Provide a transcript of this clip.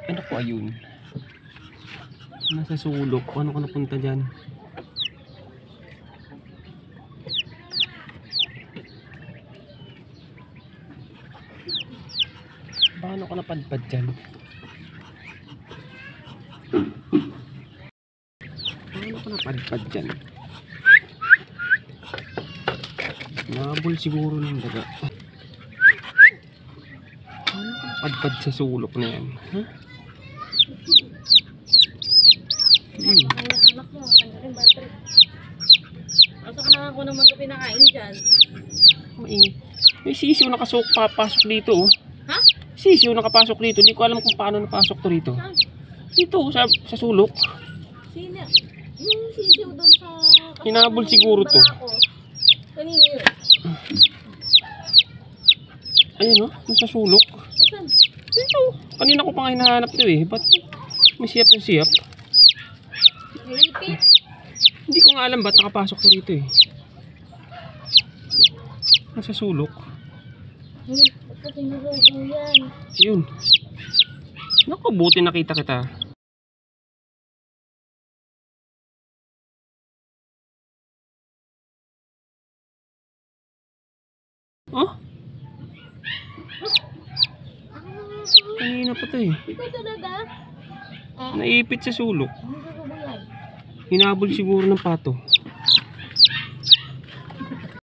Ano ko ayun? Nasa sulok. Paano ka napunta dyan? Paano ka napadpad dyan? Paano ka napadpad dyan? Nabol siguro ng daga. Paano ka napadpad sa sulok na yan? Ha? Ay, anak mo, tanggalin battery. Pasok na ako ng mga pinakain dyan. Maingay. May sisiw nakapasok dito oh. Ha? Sisiw nakapasok dito. Di ko alam kung paano napasok to rito. Saan? Dito sa sulok. Sino? Yung sisiw doon sa... Hinabol siguro to. Kanino yun? Ayun oh, sa sulok. Saan? Dito. Kanina ko pa nga hinahanap to eh. Ba't may siyap ng siyap? Repeat. Hindi ko nga alam ba't nakapasok to rito eh. Nasa sulok. Ba't ka sinusubo yan? Yun. Naku, buti nakita kita. Oh? Kanina pa to eh. Ikaw talaga? Naipit sa sulok. Sinusubo yan. Hinabol siguro ng pato.